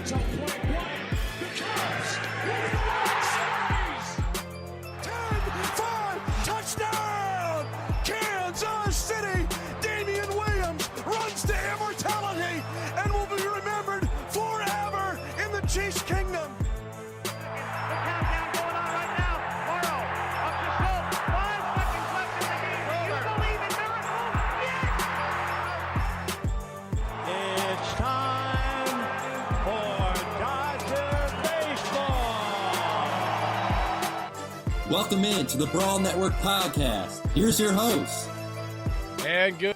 to point blank. The Cubs win the World Series. 10-5 touchdown, Kansas City. Damian Williams runs to immortality and will be remembered forever in the Chiefs' kingdom. Welcome in to the Brawl Network podcast. Here's your host. And good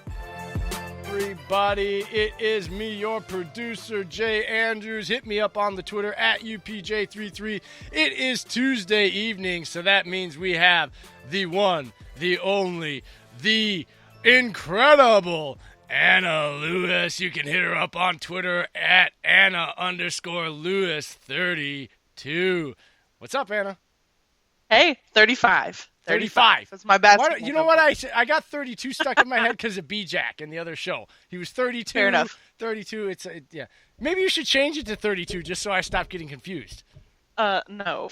everybody, it is me, your producer, Jay Andrews. Hit me up on the Twitter at UPJ33. It is Tuesday evening, so that means we have the one, the only, the incredible Anna Lewis. You can hit her up on Twitter at Anna_Lewis32. What's up, Anna? Hey, 35. 35. That's my best. You know what? I got 32 stuck in my head because of B-Jack in the other show. He was 32. Fair enough. 32. Yeah. Maybe you should change it to 32 just so I stop getting confused. No.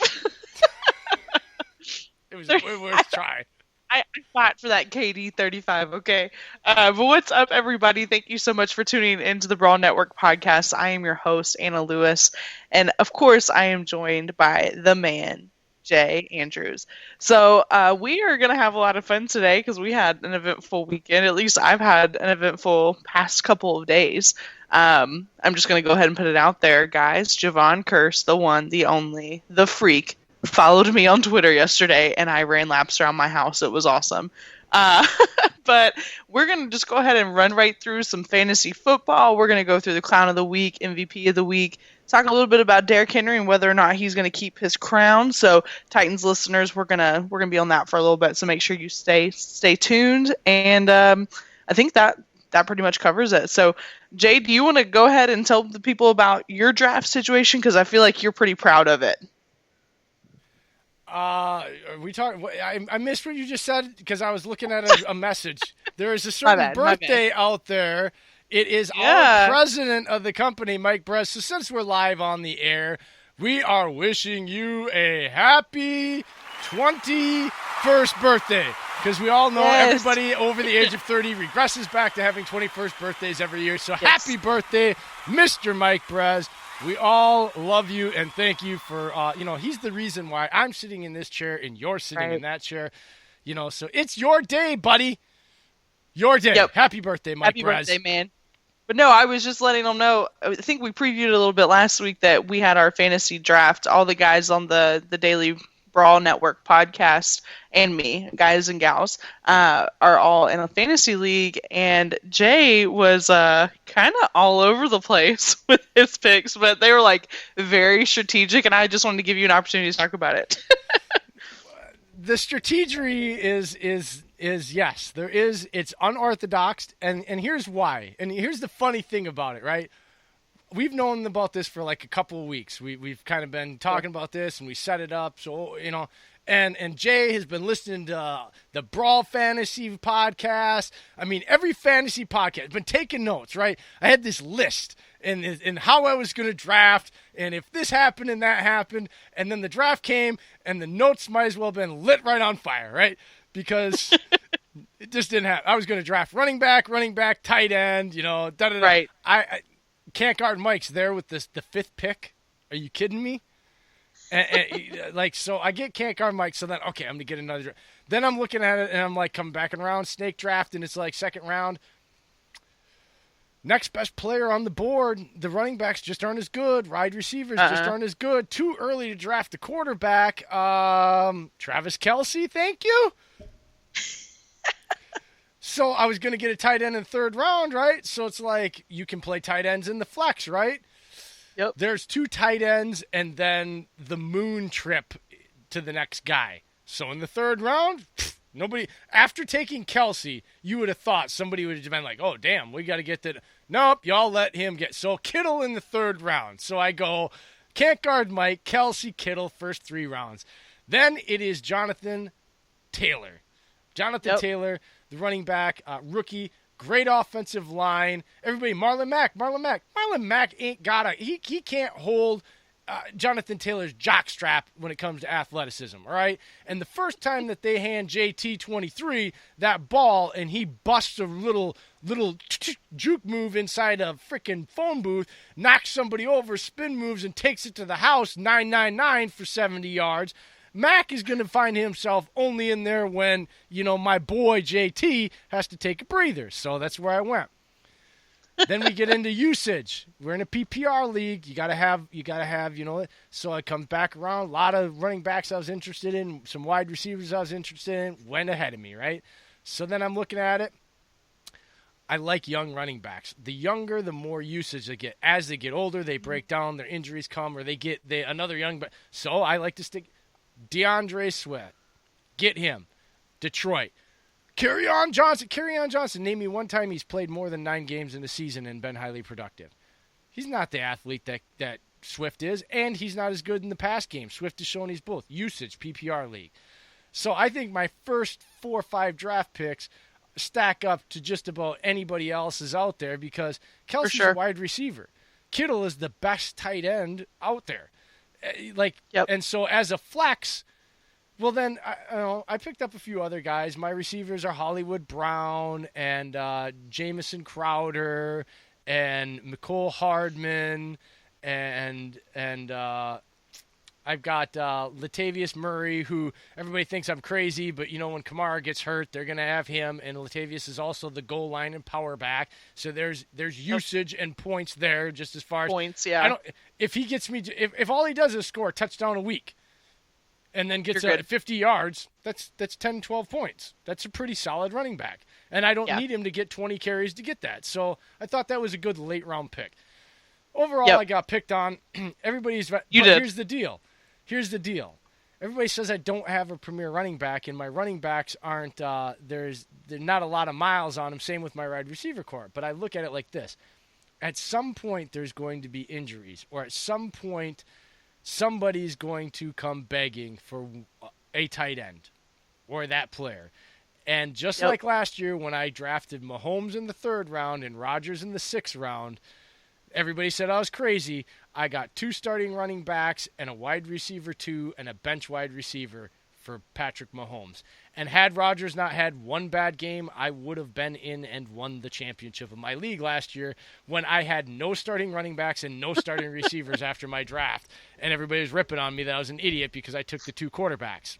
It was worth a try. I fought for that KD 35, okay? But what's up, everybody? Thank you so much for tuning into the Brawl Network podcast. I am your host, Anna Lewis. And, of course, I am joined by the man, Jay Andrews. So we are going to have a lot of fun today because we had an eventful weekend. At least I've had an eventful past couple of days. I'm just going to go ahead and put it out there, guys. Javon Curse, the one, the only, the freak, followed me on Twitter yesterday, and I ran laps around my house. It was awesome. But we're going to just go ahead and run right through some fantasy football. We're going to go through the Clown of the Week, MVP of the Week, talk a little bit about Derrick Henry and whether or not he's going to keep his crown. So, Titans listeners, we're gonna be on that for a little bit. So make sure you stay tuned. And I think that pretty much covers it. So, Jay, do you want to go ahead and tell the people about your draft situation? Because I feel like you're pretty proud of it. We talked. I missed what you just said because I was looking at a message. There is a certain birthday out there. It is our president of the company, Mike Brez. So since we're live on the air, we are wishing you a happy 21st birthday. Because we all know everybody over the age of 30 regresses back to having 21st birthdays every year. So happy birthday, Mr. Mike Brez. We all love you and thank you for, he's the reason why I'm sitting in this chair and you're sitting in that chair. So it's your day, buddy. Your day. Yep. Happy birthday, Mike Brez. Happy birthday, man. But no, I was just letting them know. I think we previewed a little bit last week that we had our fantasy draft. All the guys on the Daily Brawl Network podcast and me, guys and gals, are all in a fantasy league. And Jay was kind of all over the place with his picks, but they were like very strategic. And I just wanted to give you an opportunity to talk about it. The strategery is yes, there is. It's unorthodox, and here's why. And here's the funny thing about it, right? We've known about this for like a couple of weeks. We've kind of been talking about this, and we set it up. So and Jay has been listening to the Brawl Fantasy podcast. I mean, every fantasy podcast. Been taking notes, right? I had this list and how I was going to draft, and if this happened and that happened, and then the draft came, and the notes might as well have been lit right on fire, right? Because it just didn't happen. I was going to draft running back, tight end, da-da-da. Right. I can't guard Mike's there with the fifth pick. Are you kidding me? And so I get can't guard Mike, so then, okay, I'm going to get another draft. Then I'm looking at it, and I'm like coming back around, snake draft, and it's like second round. Next best player on the board, the running backs just aren't as good. Wide receivers just aren't as good. Too early to draft the quarterback. Travis Kelce, thank you. So I was going to get a tight end in the third round, right? So it's like you can play tight ends in the flex, right? Yep. There's two tight ends and then the moon trip to the next guy. So in the third round, nobody, after taking Kelce, you would have thought somebody would have been like, oh, damn, we got to get that. Nope, y'all let him get. So Kittle in the third round. So I go, can't guard Mike, Kelce, Kittle, first 3 rounds. Then it is Jonathan Taylor. Taylor, the running back, rookie, great offensive line. Everybody, Marlon Mack ain't got a, he can't hold Jonathan Taylor's jockstrap when it comes to athleticism, all right? And the first time that they hand JT 23 that ball and he busts a little juke move inside a freaking phone booth, knocks somebody over, spin moves, and takes it to the house 999 for 70 yards, Mack is going to find himself only in there when, my boy JT has to take a breather. So that's where I went. Then we get into usage. We're in a PPR league. You gotta have, so I come back around. A lot of running backs I was interested in, some wide receivers I was interested in, went ahead of me, right? So then I'm looking at it. I like young running backs. The younger, the more usage they get. As they get older, they break down, their injuries come, or they get another young back. So I like to stick DeAndre Swift. Get him. Detroit. Kerryon Johnson. Name me one time he's played more than 9 games in a season and been highly productive. He's not the athlete that Swift is, and he's not as good in the pass game. Swift has shown he's both. Usage, PPR league. So I think my first 4 or 5 draft picks stack up to just about anybody else's out there because Kelsey's a wide receiver. Kittle is the best tight end out there. And so as a flex, well, then, I picked up a few other guys. My receivers are Hollywood Brown and Jamison Crowder and McCole Hardman and I've got Latavius Murray, who everybody thinks I'm crazy, but, when Kamara gets hurt, they're going to have him. And Latavius is also the goal line and power back. So there's usage and points there just as far as – points, yeah. If he gets me – if all he does is score a touchdown a week – and then gets 50 yards, that's 10, 12 points. That's a pretty solid running back. And I don't need him to get 20 carries to get that. So I thought that was a good late-round pick. Overall, I got picked on. Everybody's – You did. Here's the deal. Everybody says I don't have a premier running back, and my running backs aren't there's not a lot of miles on them, same with my wide receiver core. But I look at it like this. At some point, there's going to be injuries, or at some point – somebody's going to come begging for a tight end or that player. And just like last year when I drafted Mahomes in the 3rd round and Rodgers in the 6th round, everybody said I was crazy. I got 2 starting running backs and a wide receiver 2 and a bench wide receiver for Patrick Mahomes. And had Rodgers not had one bad game, I would have been in and won the championship of my league last year when I had no starting running backs and no starting receivers after my draft. And everybody was ripping on me that I was an idiot because I took the 2 quarterbacks.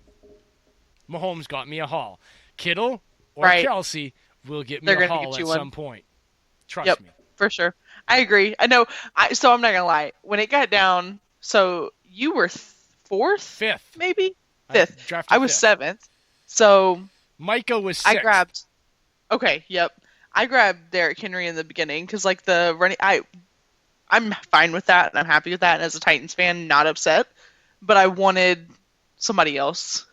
Mahomes got me a haul. Kittle or Kelsey will get me a haul at some point. Trust me. For sure. I agree. I know. So I'm not going to lie. When it got down, so you were 4th? 5th. Maybe? 5th. I was 5th. 7th. So Micah was 6th. I grabbed. Okay, yep. I grabbed Derrick Henry in the beginning because, the running. I'm fine with that, and I'm happy with that. And as a Titans fan, not upset. But I wanted somebody else.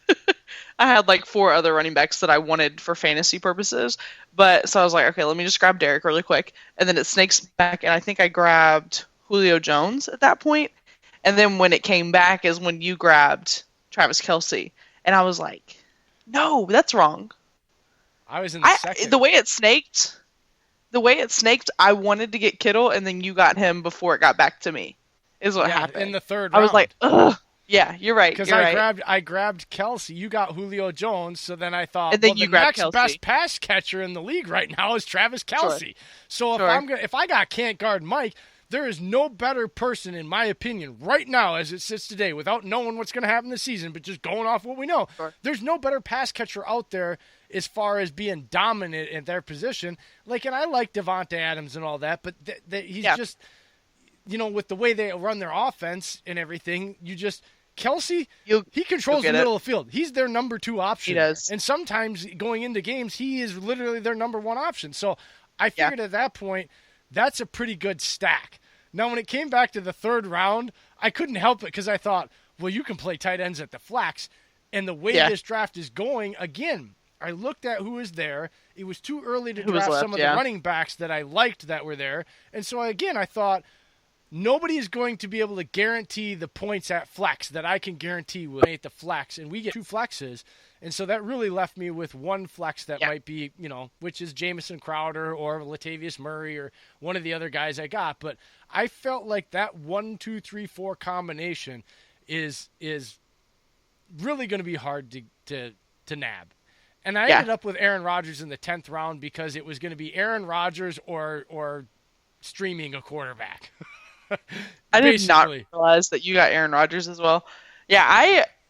I had 4 other running backs that I wanted for fantasy purposes. But so I was like, okay, let me just grab Derrick really quick, and then it snakes back, and I think I grabbed Julio Jones at that point. And then when it came back is when you grabbed Travis Kelce, and I was like, no, that's wrong. I was in the 2nd. The way it snaked, I wanted to get Kittle, and then you got him before it got back to me, is what happened. In the 3rd round. I was like, ugh. Yeah, you're right. Because I grabbed Kelce. You got Julio Jones, so then I thought, and then you the grabbed next Kelce. Best pass catcher in the league right now is Travis Kelce. Sure. So if I got can't guard Mike, there is no better person, in my opinion, right now as it sits today, without knowing what's going to happen this season, but just going off what we know. Sure. There's no better pass catcher out there as far as being dominant in their position. And I like Devonta Adams and all that, but he's just, with the way they run their offense and everything, Kelce, he controls the middle of the field. He's their number 2 option. He does. And sometimes going into games, he is literally their number 1 option. So I figured at that point, that's a pretty good stack. Now, when it came back to the 3rd round, I couldn't help it because I thought, well, you can play tight ends at the flex. And the way this draft is going, again, I looked at who was there. It was too early to draft some of the running backs that I liked that were there. And so, again, I thought, nobody is going to be able to guarantee the points at flex that I can guarantee with the flex, and we get 2 flexes. And so that really left me with 1 flex that might be, which is Jamison Crowder or Latavius Murray or one of the other guys I got. But I felt like that 1, 2, 3, 4 combination is really going to be hard to nab. And I ended up with Aaron Rodgers in the 10th round because it was going to be Aaron Rodgers or streaming a quarterback. I did not realize that you got Aaron Rodgers as well. Yeah,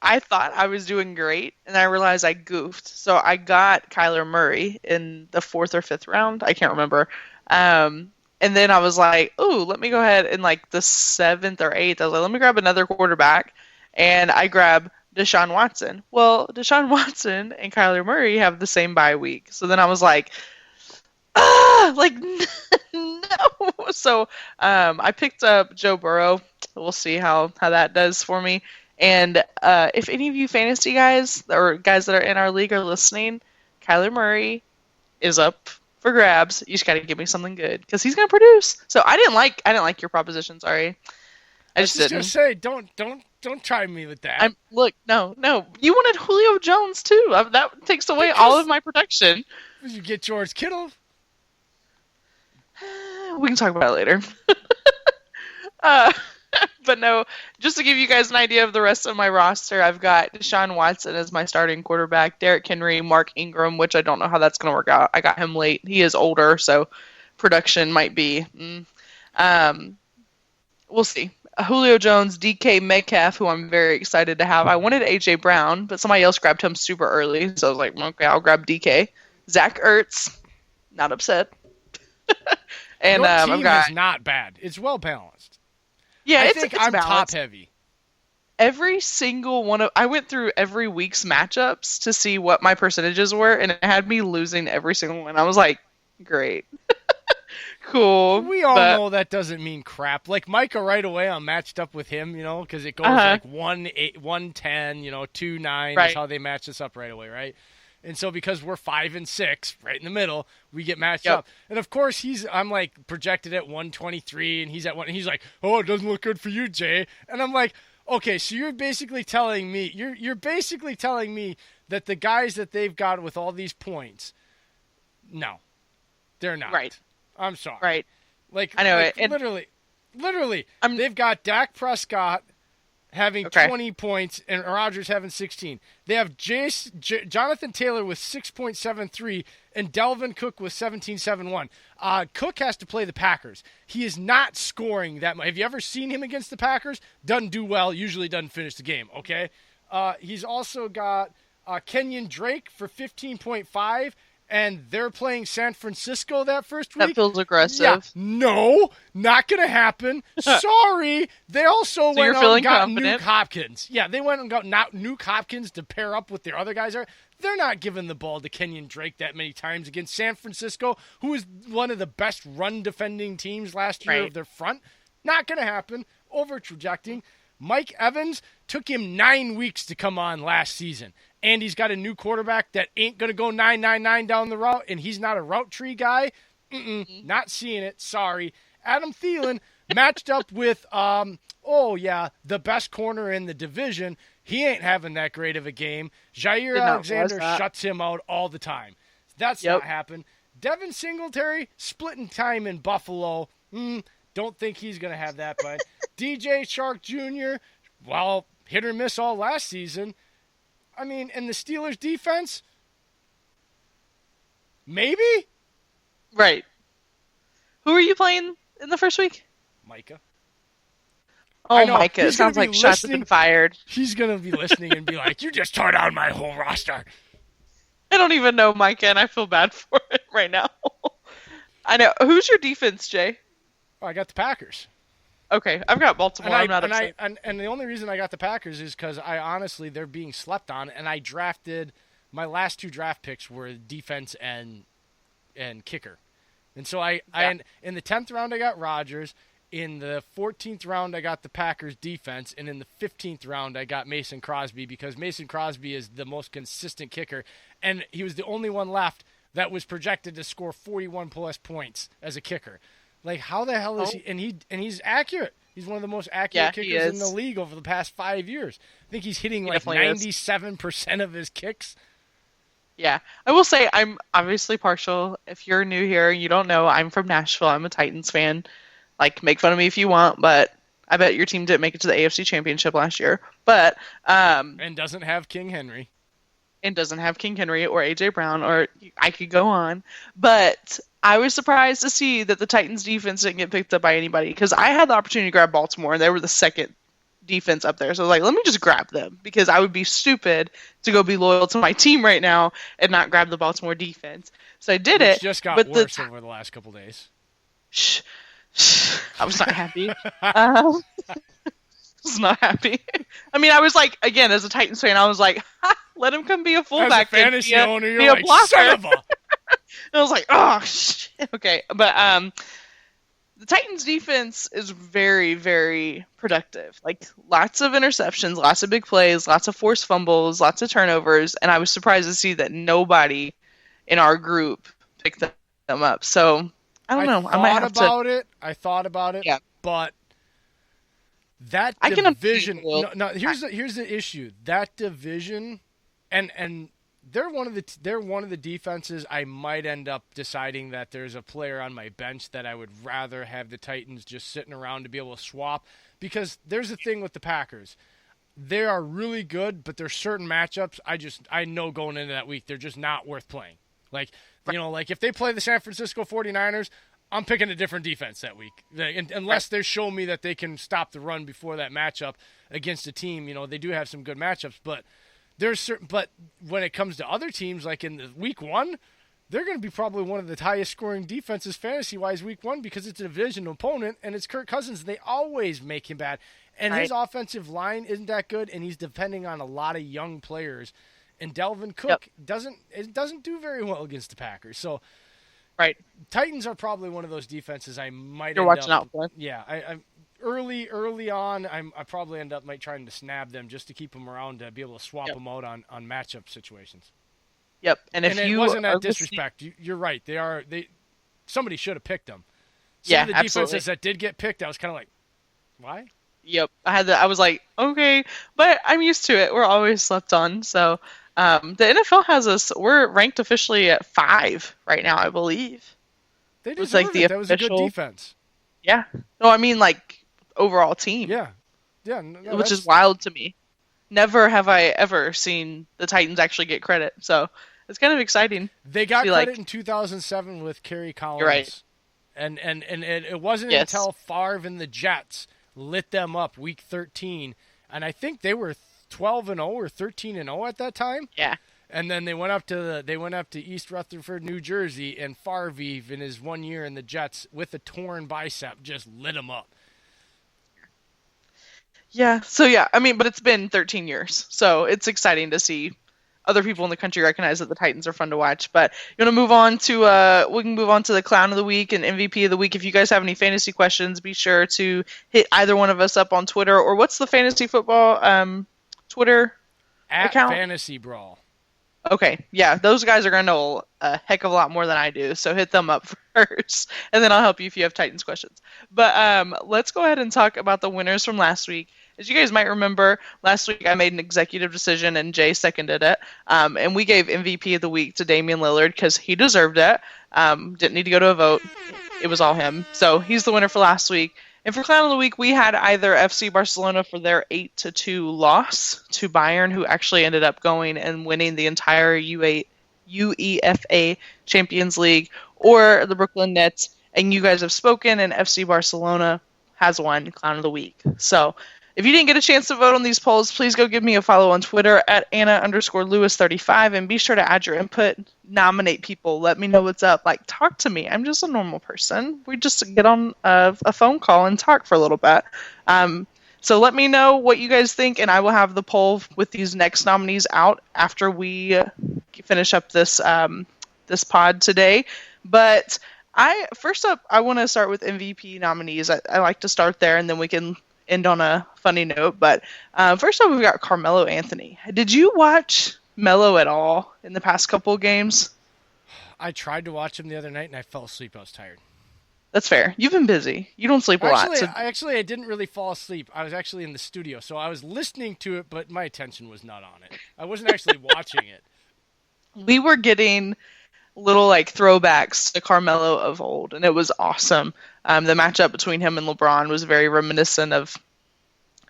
I thought I was doing great, and I realized I goofed. So I got Kyler Murray in the 4th or 5th round. I can't remember. And then I was like, ooh, let me go ahead in like the 7th or 8th. I was like, let me grab another quarterback. And I grabbed Deshaun Watson. Well, Deshaun Watson and Kyler Murray have the same bye week. So then I was like, no. So I picked up Joe Burrow. We'll see how that does for me. And if any of you fantasy guys or guys that are in our league are listening, Kyler Murray is up for grabs. You just got to give me something good because he's going to produce. So I didn't like your proposition. Sorry, I just didn't. Just say don't try me with that. No. You wanted Julio Jones too. That takes away all of my protection. Did you get George Kittle? We can talk about it later. But no, just to give you guys an idea of the rest of my roster, I've got Deshaun Watson as my starting quarterback, Derrick Henry, Mark Ingram, which I don't know how that's going to work out. I got him late. He is older, so production might be. We'll see. Julio Jones, DK Metcalf, who I'm very excited to have. I wanted A.J. Brown, but somebody else grabbed him super early, so I was like, okay, I'll grab DK. Zach Ertz, not upset. And your team I've got, is not bad. It's well balanced. Yeah, I it's think I'm balanced. top heavy. Every single one of I went through every week's matchups to see what my percentages were, and it had me losing every single one. I was like, great. Cool. We all know that doesn't mean crap. Like Micah right away, I'm matched up with him, because it goes like 1-8, 1-10, 2-9. That's how they match us up right away, right? And so because we're 5 and 6, right in the middle, we get matched up. And of course I'm like projected at 123, and he's at 1. And he's like, oh, it doesn't look good for you, Jay. And I'm like, okay, so you're basically telling me that the guys that they've got with all these points, no, they're not. Right. I'm sorry. Right. Like I know it. Literally, they've got Dak Prescott having 20 points and Rodgers having 16. They have Jonathan Taylor with 6.73 and Dalvin Cook with 17.71. Cook has to play the Packers. He is not scoring that much. Have you ever seen him against the Packers? Doesn't do well. Usually doesn't finish the game, okay? He's also got Kenyon Drake for 15.5. And they're playing San Francisco that first week. That feels aggressive. Yeah, no, not going to happen. Sorry. They also went out and got Nuke Hopkins. Yeah, they went and got Nuke Hopkins to pair up with their other guys. They're not giving the ball to Kenyon Drake that many times against San Francisco, who is one of the best run-defending teams last year of their front. Not going to happen. Over-trajecting. Mike Evans took him 9 weeks to come on last season. And he's got a new quarterback that ain't going to go 9-9-9 down the route, and he's not a route tree guy. Not seeing it. Sorry. Adam Thielen matched up with, the best corner in the division. He ain't having that great of a game. Jair Alexander shuts him out all the time. That's not happened. Devin Singletary splitting time in Buffalo. Don't think he's going to have that, but DJ Shark Jr., hit or miss all last season. I mean, and the Steelers' defense, maybe? Right. Who are you playing in the first week? Micah. Oh, Micah. It sounds like shots have been fired. He's going to be listening and be like, you just tore down my whole roster. I don't even know Micah, and I feel bad for it right now. I know. Who's your defense, Jay? Oh, I got the Packers. Okay, I've got Baltimore. I'm not upset. And the only reason I got the Packers is because they're being slept on, and I drafted my last 2 draft picks were defense and kicker, and so I in the 10th round I got Rodgers, in the 14th round I got the Packers defense, and in the 15th round I got Mason Crosby because Mason Crosby is the most consistent kicker, and he was the only one left that was projected to score 41 plus points as a kicker. Like, how the hell is he? And he's accurate. He's one of the most accurate kickers in the league over the past 5 years. I think he's hitting like 97% of his kicks. Yeah, I will say I'm obviously partial. If you're new here and you don't know, I'm from Nashville. I'm a Titans fan. Like, make fun of me if you want, but I bet your team didn't make it to the AFC Championship last year. But and doesn't have King Henry. And doesn't have King Henry or AJ Brown, or I could go on. But I was surprised to see that the Titans defense didn't get picked up by anybody, because I had the opportunity to grab Baltimore, and they were the second defense up there. So I was like, let me just grab them, because I would be stupid to go be loyal to my team right now and not grab the Baltimore defense. So I did it. It just got worse over the last couple days. Shh. I was not happy. I was not happy. I mean, I was like, again, as a Titans fan, I was like, let him come be a fullback. As a fantasy owner, you're like, son of a... And I was like, oh, shit. Okay. But the Titans defense is very, very productive. Like, lots of interceptions, lots of big plays, lots of forced fumbles, lots of turnovers. And I was surprised to see that nobody in our group picked them up. So, I don't know. I might have to... I thought about it. Yeah. But that division... No, here's the issue. That division... And they're one of the defenses I might end up deciding that there's a player on my bench that I would rather have the Titans just sitting around to be able to swap, because there's the thing with the Packers. They are really good, but there's certain matchups I know going into that week they're just not worth playing. Like, like if they play the San Francisco 49ers, I'm picking a different defense that week. Unless they show me that they can stop the run before that matchup against a team, they do have some good matchups, but but when it comes to other teams, like in the week one, they're going to be probably one of the highest scoring defenses fantasy-wise week one, because it's a division opponent and it's Kirk Cousins. They always make him bad. And his offensive line isn't that good, and he's depending on a lot of young players. And Delvin Cook doesn't do very well against the Packers. So Titans are probably one of those defenses I might You're watching out for. Yeah, I'm early on, I probably might trying to snab them just to keep them around to be able to swap them out on matchup situations. Yep, and it wasn't that disrespect. You're right. Somebody should have picked them. Some of the defenses that did get picked, I was kind of like, why? Yep, I was like, okay, but I'm used to it. We're always slept on. So the NFL has us. We're ranked officially at 5 right now, I believe. They deserve it. That was a good defense. Yeah. No, I mean like overall team. Yeah. Yeah. No, which is wild to me. Never have I ever seen the Titans actually get credit. So it's kind of exciting. They got credit in 2007 with Kerry Collins. You're right. And it wasn't until Favre and the Jets lit them up week 13, and I think they were 12-0 or 13-0 at that time. Yeah. And then they went up to East Rutherford, New Jersey, and Favre in his 1 year in the Jets with a torn bicep just lit them up. Yeah. So yeah, I mean, but it's been 13 years, so it's exciting to see other people in the country recognize that the Titans are fun to watch. But you want to move on to we can move on to the Clown of the Week and MVP of the Week. If you guys have any fantasy questions, be sure to hit either one of us up on Twitter, or what's the fantasy football Twitter account? Fantasy Brawl. Okay, yeah, those guys are going to know a heck of a lot more than I do, so hit them up first, and then I'll help you if you have Titans questions. But let's go ahead and talk about the winners from last week. As you guys might remember, last week I made an executive decision, and Jay seconded it, and we gave MVP of the week to Damian Lillard because he deserved it. Didn't need to go to a vote. It was all him. So he's the winner for last week. And for Clown of the Week, we had either FC Barcelona for their 8-2 loss to Bayern, who actually ended up going and winning the entire UEFA Champions League, or the Brooklyn Nets. And you guys have spoken, and FC Barcelona has won Clown of the Week. So if you didn't get a chance to vote on these polls, please go give me a follow on Twitter at Anna_Lewis35, and be sure to add your input, nominate people, let me know what's up. Like, talk to me. I'm just a normal person. We just get on a phone call and talk for a little bit. So let me know what you guys think, and I will have the poll with these next nominees out after we finish up this this pod today. But first up, I want to start with MVP nominees. I like to start there, and then we can end on a funny note. But first up, we've got Carmelo Anthony. Did you watch Melo at all in the past couple of games? I tried to watch him the other night, and I fell asleep. I was tired. That's fair. You've been busy. You don't sleep a lot. So I didn't really fall asleep. I was actually in the studio, so I was listening to it, but my attention was not on it. I wasn't actually watching it. we were getting little like throwbacks to Carmelo of old, and it was awesome. The matchup between him and LeBron was very reminiscent of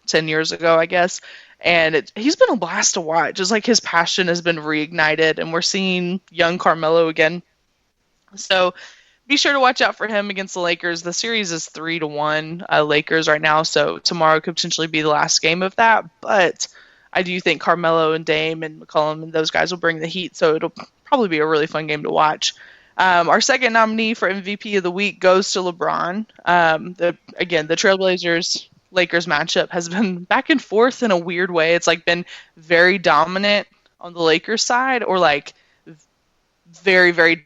10 years ago, I guess. And he's been a blast to watch. Just like his passion has been reignited, and we're seeing young Carmelo again. So be sure to watch out for him against the Lakers. The series is 3-1 Lakers right now, so tomorrow could potentially be the last game of that. But I do think Carmelo and Dame and McCollum and those guys will bring the heat, so it'll probably be a really fun game to watch. Our second nominee for MVP of the week goes to LeBron. The Trailblazers Lakers matchup has been back and forth in a weird way. It's like been very dominant on the Lakers side, or like very, very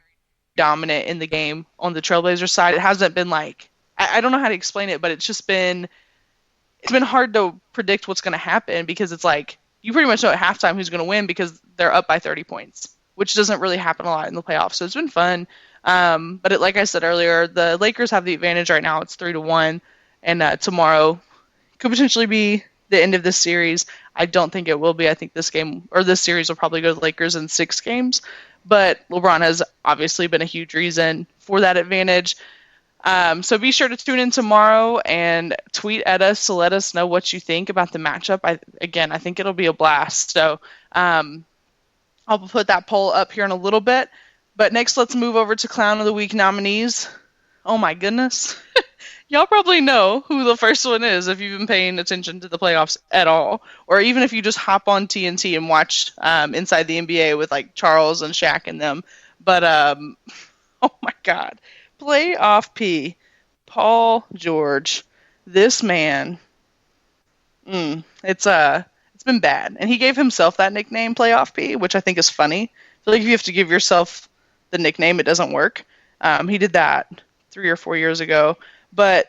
dominant in the game on the Trailblazers side. It hasn't been like, I don't know how to explain it, but it's been hard to predict what's going to happen, because it's like you pretty much know at halftime who's going to win because they're up by 30 points, which doesn't really happen a lot in the playoffs. So it's been fun. But like I said earlier, the Lakers have the advantage right now. It's 3-1, and tomorrow could potentially be the end of this series. I don't think it will be. I think this series will probably go to the Lakers in 6 games. But LeBron has obviously been a huge reason for that advantage. So be sure to tune in tomorrow and tweet at us to let us know what you think about the matchup. I think it'll be a blast. So I'll put that poll up here in a little bit. But next, let's move over to Clown of the Week nominees. Oh my goodness. Y'all probably know who the first one is if you've been paying attention to the playoffs at all, or even if you just hop on TNT and watch Inside the NBA with like Charles and Shaq and them. But oh my God, Playoff P, Paul George, this man, it's been bad, and he gave himself that nickname Playoff P, which I think is funny. I feel like if you have to give yourself the nickname, it doesn't work. He did that 3 or 4 years ago. But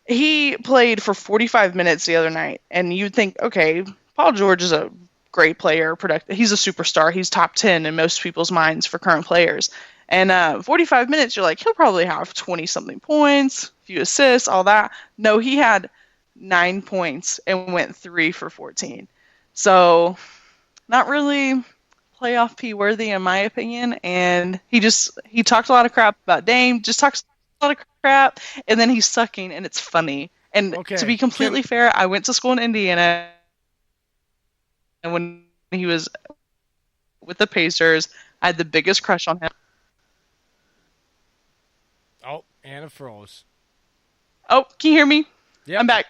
he played for 45 minutes the other night, and you'd think, okay, Paul George is a great player, he's a superstar, he's top 10 in most people's minds for current players. And 45 minutes, you're like, he'll probably have 20-something points, a few assists, all that. No, he had 9 points and went 3 for 14. So not really playoff P worthy in my opinion. And he talked a lot of crap about Dame, just talks a lot of crap, and then he's sucking, and it's funny. And to be completely fair, I went to school in Indiana, and when he was with the Pacers, I had the biggest crush on him. Oh, Anna froze. Oh, can you hear me? Yeah, I'm back.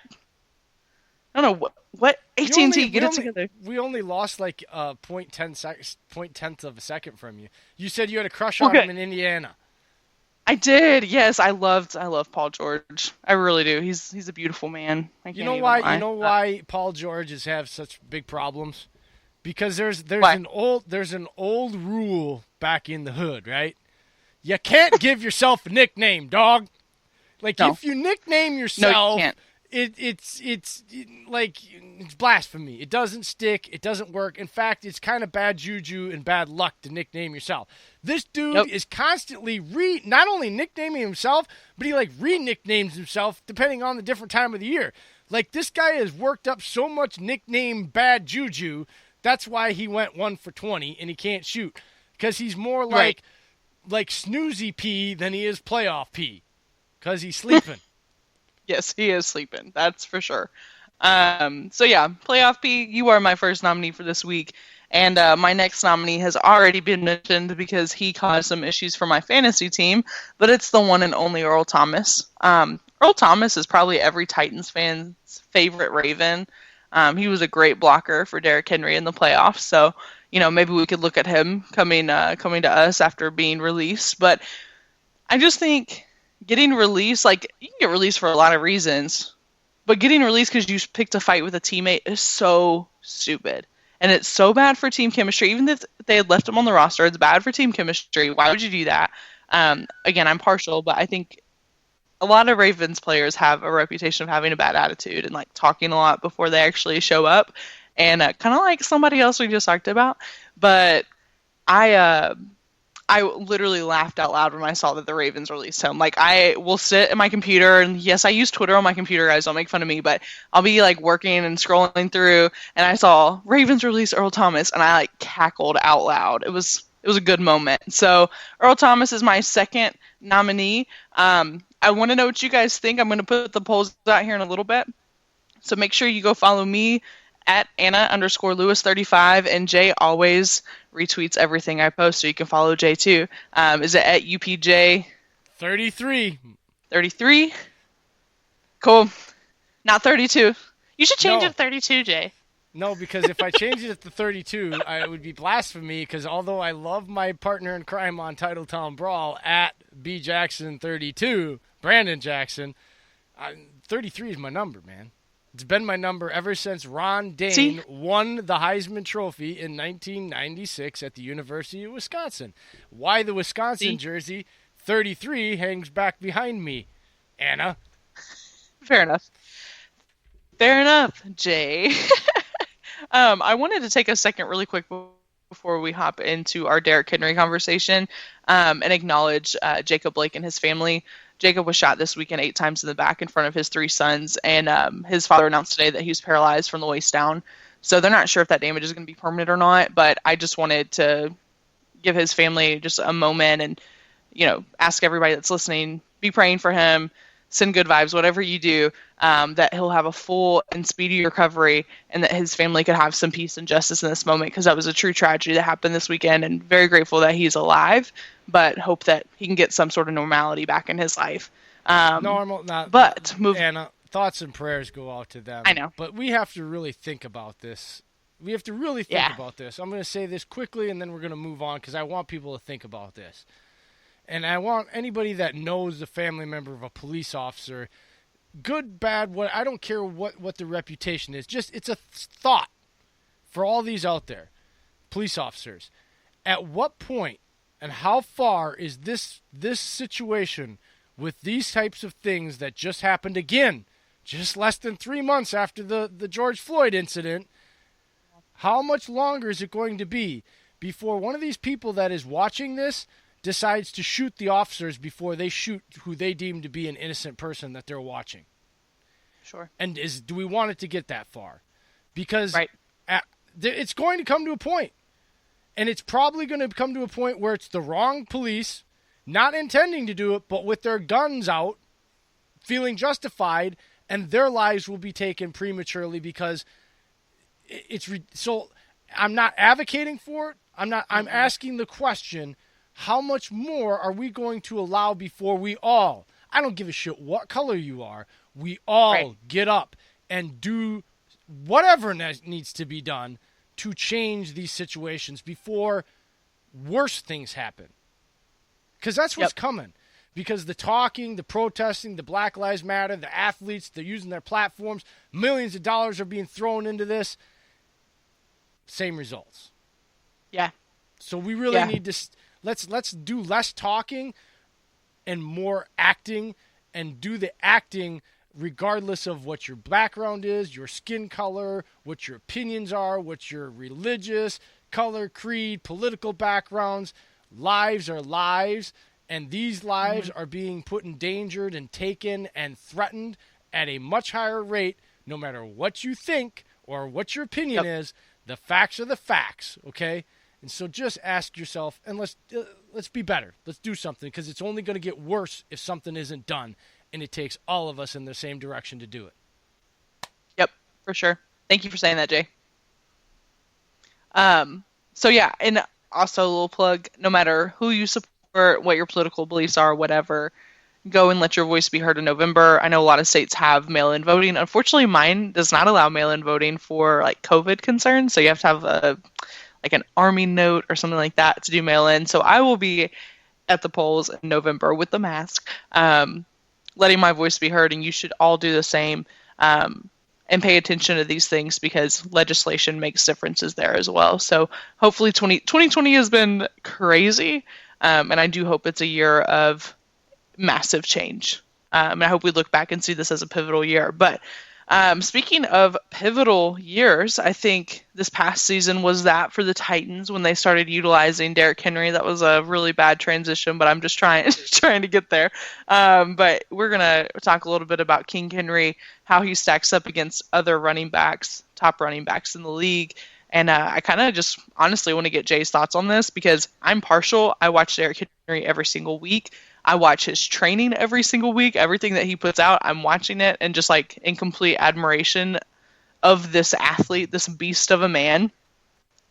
I don't know what AT&T, get it together. We only lost like 0.10 of a second from you. You said you had a crush on him in Indiana. I did. Yes, I love Paul George. I really do. He's a beautiful man. You know why Paul George have such big problems? Because there's an old rule back in the hood, right? You can't give yourself a nickname, dog. Like if you nickname yourself, you can't. It's blasphemy. It doesn't stick. It doesn't work. In fact, it's kind of bad juju and bad luck to nickname yourself. This dude is constantly not only nicknaming himself, but he re-nicknames himself depending on the different time of the year. Like this guy has worked up so much nickname bad juju. That's why he went 1 for 20 and he can't shoot, because he's more like snoozy P than he is playoff P, because he's sleeping. Yes, he is sleeping. That's for sure. So yeah, Playoff P, you are my first nominee for this week. And my next nominee has already been mentioned because he caused some issues for my fantasy team, but it's the one and only Earl Thomas. Earl Thomas is probably every Titans fan's favorite Raven. He was a great blocker for Derrick Henry in the playoffs. So, maybe we could look at him coming to us after being released. But I just think getting released, you can get released for a lot of reasons, but getting released because you picked a fight with a teammate is so stupid. And it's so bad for team chemistry. Even if they had left him on the roster, it's bad for team chemistry. Why would you do that? Again, I'm partial, but I think a lot of Ravens players have a reputation of having a bad attitude and talking a lot before they actually show up. And kind of like somebody else we just talked about. But I I literally laughed out loud when I saw that the Ravens released him. Like, I will sit at my computer, and yes, I use Twitter on my computer, guys, don't make fun of me, but I'll be like working and scrolling through, and I saw Ravens release Earl Thomas, and I like cackled out loud. It was a good moment. So Earl Thomas is my second nominee. I want to know what you guys think. I'm going to put the polls out here in a little bit. So make sure you go follow me at Anna_Lewis35, and Jay always retweets everything I post, so you can follow Jay too. Is it at UPJ 33? 33? Cool. Not 32. You should change No. it to 32, Jay. No, because if I change it to 32, it would be blasphemy, because although I love my partner in crime on Titletown Brawl at BJackson32, Brandon Jackson, 33 is my number, man. It's been my number ever since Ron Dane won the Heisman Trophy in 1996 at the University of Wisconsin. Why the Wisconsin jersey 33 hangs back behind me, Anna? Fair enough. Fair enough, Jay. I wanted to take a second really quick before we hop into our Derrick Henry conversation and acknowledge Jacob Blake and his family. Jacob was shot this weekend 8 times in the back in front of his 3 sons, and his father announced today that he was paralyzed from the waist down. So they're not sure if that damage is going to be permanent or not, but I just wanted to give his family just a moment and, ask everybody that's listening, be praying for him, send good vibes, whatever you do, that he'll have a full and speedy recovery, and that his family could have some peace and justice in this moment, because that was a true tragedy that happened this weekend, and very grateful that he's alive, but hope that he can get some sort of normality back in his life. Anna, thoughts and prayers go out to them. I know. But we have to really think about this. We have to really think about this. I'm going to say this quickly, and then we're going to move on, because I want people to think about this. And I want anybody that knows the family member of a police officer, good, bad, what, I don't care what the reputation is. Just, it's a thought for all these out there, police officers. At what point and how far is this situation with these types of things that just happened again, just less than 3 months after the George Floyd incident, how much longer is it going to be before one of these people that is watching this decides to shoot the officers before they shoot who they deem to be an innocent person that they're watching? Sure. And do we want it to get that far? Because it's going to come to a point. And it's probably going to come to a point where it's the wrong police, not intending to do it, but with their guns out, feeling justified, and their lives will be taken prematurely because so I'm not advocating for it. I'm asking the question, how much more are we going to allow before we all, I don't give a shit what color you are, we all get up and do whatever needs to be done to change these situations before worse things happen. Because that's what's coming. Because the talking, the protesting, the Black Lives Matter, the athletes, they're using their platforms, millions of dollars are being thrown into this. Same results. Yeah. So we really need to let's do less talking and more acting, and do the acting regardless of what your background is, your skin color, what your opinions are, what your religious, color, creed, political backgrounds. Lives are lives, and these lives are being put in danger and taken and threatened at a much higher rate, no matter what you think or what your opinion is. The facts are the facts, okay? And so just ask yourself, and let's be better. Let's do something, because it's only going to get worse if something isn't done, and it takes all of us in the same direction to do it. Yep, for sure. Thank you for saying that, Jay. So yeah, and also a little plug, no matter who you support, what your political beliefs are, whatever, go and let your voice be heard in November. I know a lot of states have mail-in voting. Unfortunately, mine does not allow mail-in voting for like COVID concerns, so you have to have an army note or something like that to do mail-in. So I will be at the polls in November with the mask, letting my voice be heard, and you should all do the same, and pay attention to these things, because legislation makes differences there as well. So hopefully 2020 has been crazy, and I do hope it's a year of massive change. And I hope we look back and see this as a pivotal year. But Speaking of pivotal years, I think this past season was that for the Titans when they started utilizing Derrick Henry. That was a really bad transition, but I'm just trying trying to get there. But we're gonna talk a little bit about King Henry, how he stacks up against other running backs, top running backs in the league. And I kind of just honestly want to get Jay's thoughts on this because I'm partial. I watch Derrick Henry every single week. I watch his training every single week. Everything that he puts out, I'm watching it and just like in complete admiration of this athlete, this beast of a man.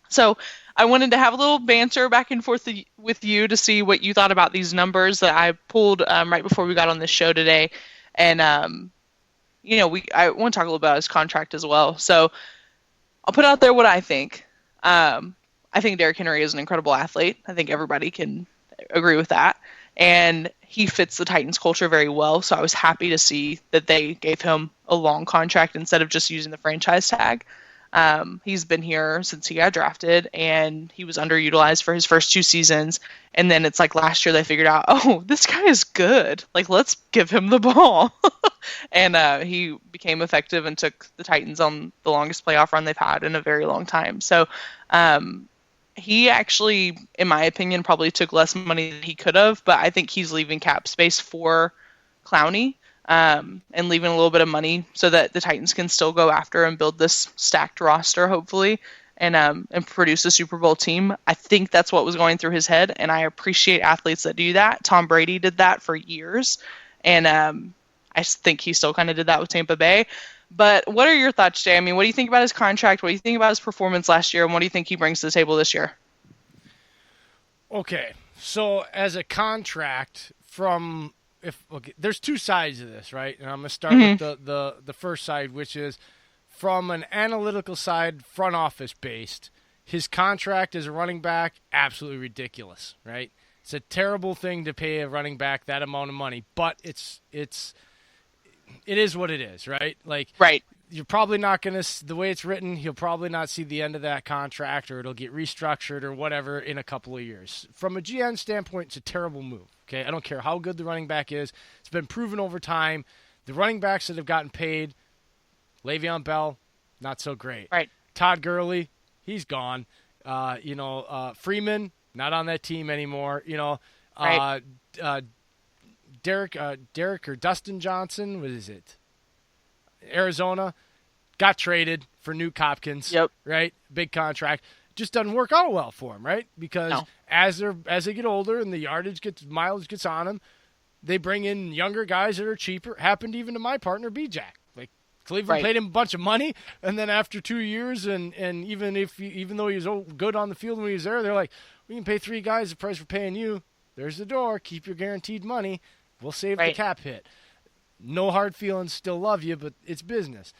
So I wanted to have a little banter back and forth with you to see what you thought about these numbers that I pulled right before we got on this show today. And, I want to talk a little about his contract as well. So I'll put out there what I think. I think Derrick Henry is an incredible athlete. I think everybody can agree with that. And he fits the Titans culture very well. So I was happy to see that they gave him a long contract instead of just using the franchise tag. He's been here since he got drafted, and he was underutilized for his first 2 seasons. And then it's like last year they figured out, oh, this guy is good. Like, let's give him the ball. And he became effective and took the Titans on the longest playoff run they've had in a very long time. So he actually, in my opinion, probably took less money than he could have, but I think he's leaving cap space for Clowney. And leaving a little bit of money so that the Titans can still go after and build this stacked roster, hopefully, and produce a Super Bowl team. I think that's what was going through his head, and I appreciate athletes that do that. Tom Brady did that for years, and I think he still kind of did that with Tampa Bay. But what are your thoughts, Jay? I mean, what do you think about his contract? What do you think about his performance last year, and what do you think he brings to the table this year? Okay, so as a contract there's 2 sides of this, right? And I'm going to start with the first side, which is from an analytical side, front office based. His contract as a running back, absolutely ridiculous, right? It's a terrible thing to pay a running back that amount of money, but it is what it is, right? Like, right. You're probably not going to, the way it's written, he'll probably not see the end of that contract, or it'll get restructured or whatever in a couple of years. From a GM standpoint, it's a terrible move. Okay, I don't care how good the running back is. It's been proven over time. The running backs that have gotten paid, Le'Veon Bell, not so great. Right. Todd Gurley, he's gone. Freeman, not on that team anymore. Right. Derek or Dustin Johnson, what is it? Arizona, got traded for Nuke Hopkins. Yep. Right? Big contract. Just doesn't work out well for him, right? Because as they get older and the mileage gets on them, they bring in younger guys that are cheaper. Happened even to my partner B-Jack. Like, Cleveland paid him a bunch of money, and then after 2 years, and even though he was good on the field when he was there, they're like, we can pay 3 guys the price we're paying you. There's the door. Keep your guaranteed money. We'll save the cap hit. No hard feelings. Still love you, but it's business.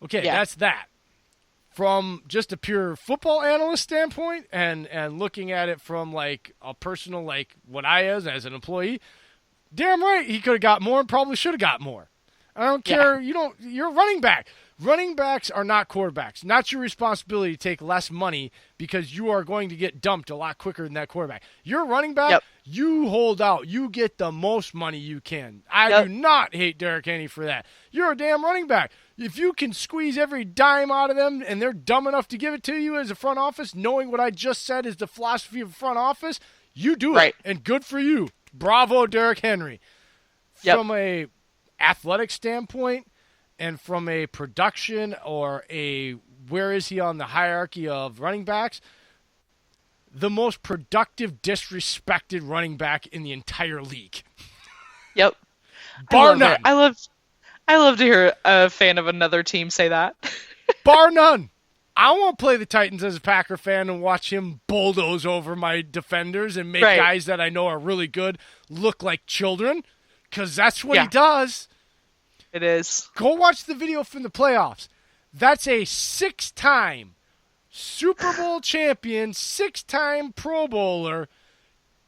Okay, that's that. From just a pure football analyst standpoint and looking at it from like a personal, like what I as an employee, damn right he could have got more and probably should have got more. I don't care. You're a running back. Running backs are not quarterbacks. Not your responsibility to take less money because you are going to get dumped a lot quicker than that quarterback. You're a running back. You hold out. You get the most money you can. I do not hate Derrick Henry for that. You're a damn running back. If you can squeeze every dime out of them and they're dumb enough to give it to you as a front office, knowing what I just said is the philosophy of front office, you do it. And good for you. Bravo, Derrick Henry. From a athletic standpoint and from a production or where is he on the hierarchy of running backs, the most productive, disrespected running back in the entire league. Yep. Bar none. I love to hear a fan of another team say that. Bar none. I won't play the Titans as a Packer fan and watch him bulldoze over my defenders and make guys that I know are really good look like children, because that's what he does. It is. Go watch the video from the playoffs. That's a 6-time Super Bowl champion, 6-time Pro Bowler.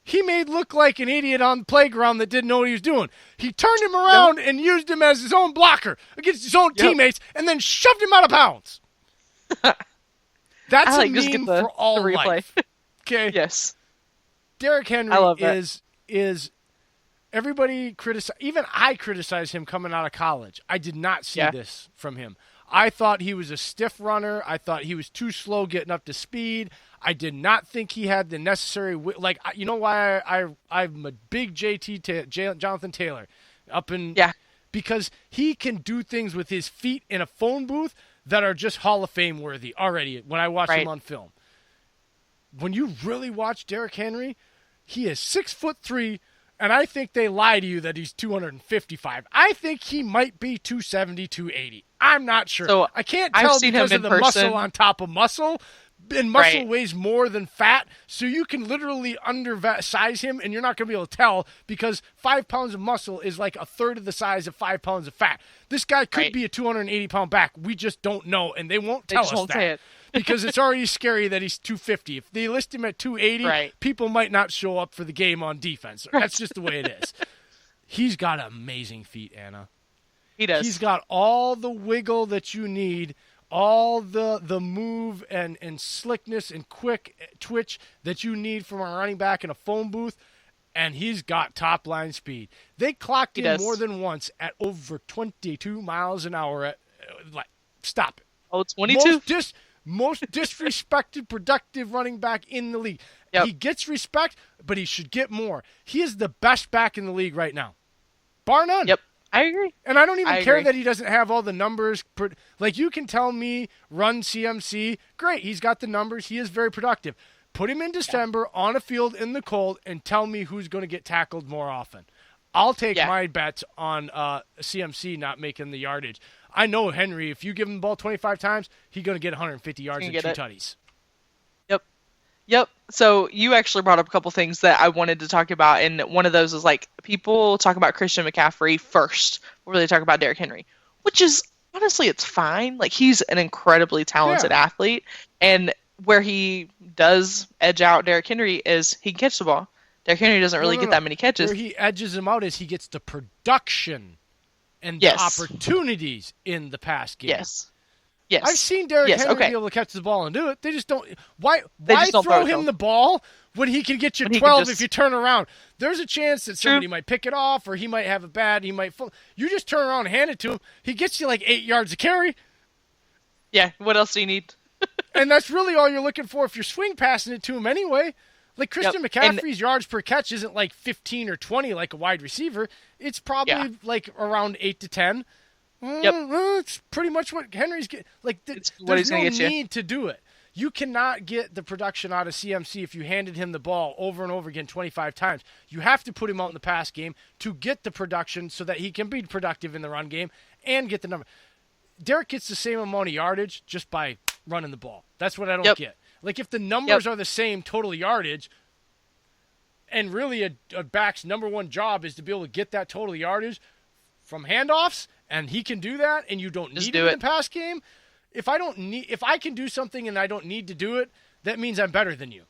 He made look like an idiot on the playground that didn't know what he was doing. He turned him around and used him as his own blocker against his own teammates and then shoved him out of bounds. That's a meme for all life. Okay? Yes. Derrick Henry is everybody criticize. Even I criticize him coming out of college. I did not see this from him. I thought he was a stiff runner. I thought he was too slow getting up to speed. I did not think he had the necessary you know why I'm a big Jonathan Taylor because he can do things with his feet in a phone booth that are just Hall of Fame worthy already when I watch him on film. When you really watch Derrick Henry, he is 6'3", and I think they lie to you that he's 255. I think he might be 270, 280. I'm not sure. So I can't tell because of the muscle on top of muscle. And muscle weighs more than fat, so you can literally undersize him, and you're not going to be able to tell because 5 pounds of muscle is like a third of the size of 5 pounds of fat. This guy could be a 280-pound back. We just don't know, and they won't tell us that because it's already scary that he's 250. If they list him at 280, people might not show up for the game on defense. That's just the way it is. He's got amazing feet, Anna. He does. He's got all the wiggle that you need, all the move and slickness and quick twitch that you need from a running back in a phone booth, and he's got top-line speed. They clocked him more than once at over 22 miles an hour. Stop it. Oh, 22? Most disrespected, productive running back in the league. He gets respect, but he should get more. He is the best back in the league right now, bar none. Yep. I agree. And I don't even care that he doesn't have all the numbers. Like, you can tell me, run CMC. Great, he's got the numbers. He is very productive. Put him in December on a field in the cold and tell me who's going to get tackled more often. I'll take my bets on CMC not making the yardage. I know Henry, if you give him the ball 25 times, he's going to get 150 yards and 2 tutties. Yep. So you actually brought up a couple things that I wanted to talk about, and one of those is like people talk about Christian McCaffrey first before they talk about Derrick Henry, which is honestly it's fine. Like, he's an incredibly talented athlete, and where he does edge out Derrick Henry is he can catch the ball. Derrick Henry doesn't really get that many catches. Where he edges him out is he gets the production and the opportunities in the pass game. Yes. I've seen Derrick Henry be able to catch the ball and do it. They just don't. Why throw him the ball when he can get you 12 if you turn around? There's a chance that somebody might pick it off, or he might have it bad. You just turn around and hand it to him. He gets you like 8 yards of carry. Yeah. What else do you need? And that's really all you're looking for if you're swing passing it to him anyway. Like, Christian McCaffrey's yards per catch isn't like 15 or 20 like a wide receiver. It's probably like around 8 to 10. It's pretty much what Henry's getting. Like, there's no need to do it. You cannot get the production out of CMC if you handed him the ball over and over again 25 times. You have to put him out in the pass game to get the production so that he can be productive in the run game and get the number. Derrick gets the same amount of yardage just by running the ball. That's what I don't get. Like, if the numbers are the same total yardage, and really a back's number one job is to be able to get that total yardage from handoffs, and he can do that, and you don't need him in the pass game. If I can do something and I don't need to do it, that means I'm better than you.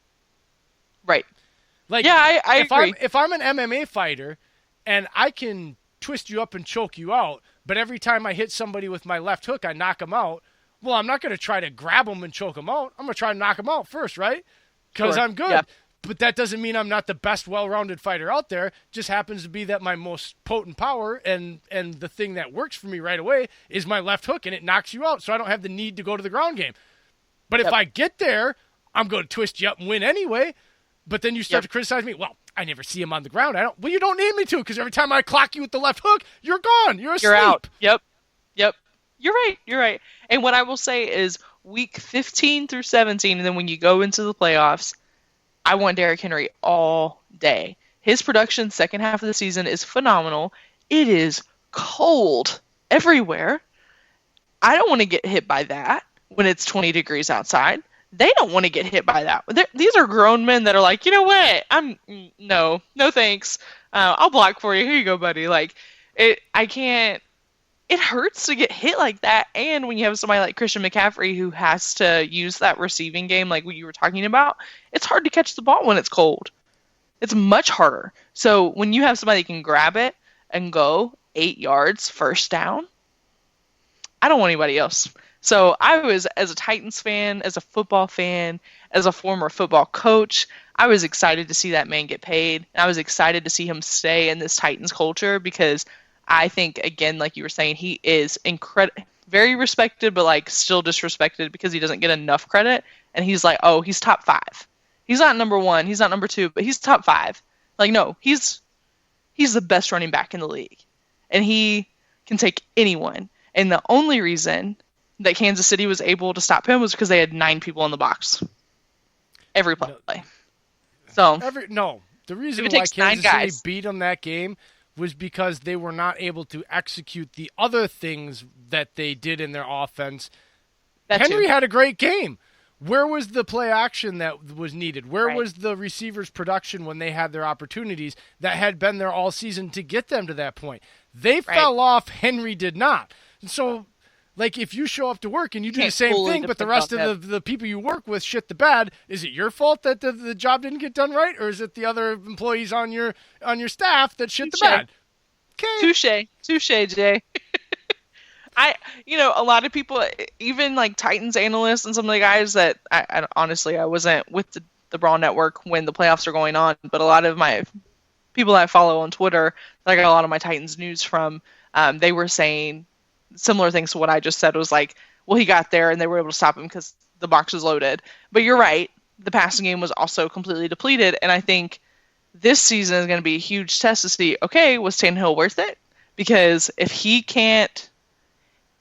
Right. Like, I agree. If I'm an MMA fighter and I can twist you up and choke you out, but every time I hit somebody with my left hook, I knock them out. Well, I'm not going to try to grab them and choke them out. I'm going to try to knock them out first, right? Because I'm good. Yeah. But that doesn't mean I'm not the best well-rounded fighter out there. Just happens to be that my most potent power and the thing that works for me right away is my left hook, and it knocks you out, so I don't have the need to go to the ground game. But if I get there, I'm going to twist you up and win anyway. But then you start to criticize me. Well, I never see him on the ground. Well, you don't need me to, because every time I clock you with the left hook, you're gone. You're asleep. You're out. Yep. You're right. And what I will say is week 15 through 17, and then when you go into the playoffs, I want Derrick Henry all day. His production second half of the season is phenomenal. It is cold everywhere. I don't want to get hit by that when it's 20 degrees outside. They don't want to get hit by that. These are grown men that are like, you know what? No thanks. I'll block for you. Here you go, buddy. Like, I can't. It hurts to get hit like that, and when you have somebody like Christian McCaffrey who has to use that receiving game like what you were talking about, it's hard to catch the ball when it's cold. It's much harder. So when you have somebody that can grab it and go 8 yards first down, I don't want anybody else. So I was, as a Titans fan, as a football fan, as a former football coach, I was excited to see that man get paid. I was excited to see him stay in this Titans culture because I think, again, like you were saying, he is very respected, but like still disrespected because he doesn't get enough credit. And he's like, oh, he's top 5. He's not number 1. He's not number 2, but he's top 5. Like, no, he's the best running back in the league. And he can take anyone. And the only reason that Kansas City was able to stop him was because they had 9 people in the box. Every play. So the reason why Kansas City beat them that game was because they were not able to execute the other things that they did in their offense. Henry had a great game. Where was the play action that was needed? Where was the receivers' production when they had their opportunities that had been there all season to get them to that point? They fell off. Henry did not. And so, like, if you show up to work and you do the same thing, but the rest of the people you work with shit the bed, is it your fault that the job didn't get done right, or is it the other employees on your staff that shit the bed? Okay. Touche, Jay. A lot of people, even like Titans analysts and some of the guys that I honestly, I wasn't with the Brawl Network when the playoffs are going on, but a lot of my people that I follow on Twitter, that I got a lot of my Titans news from, they were saying similar things to what I just said. Was like, well, he got there and they were able to stop him because the box was loaded. But you're right, the passing game was also completely depleted, and I think this season is going to be a huge test to see, okay, was Tannehill worth it? Because if he can't,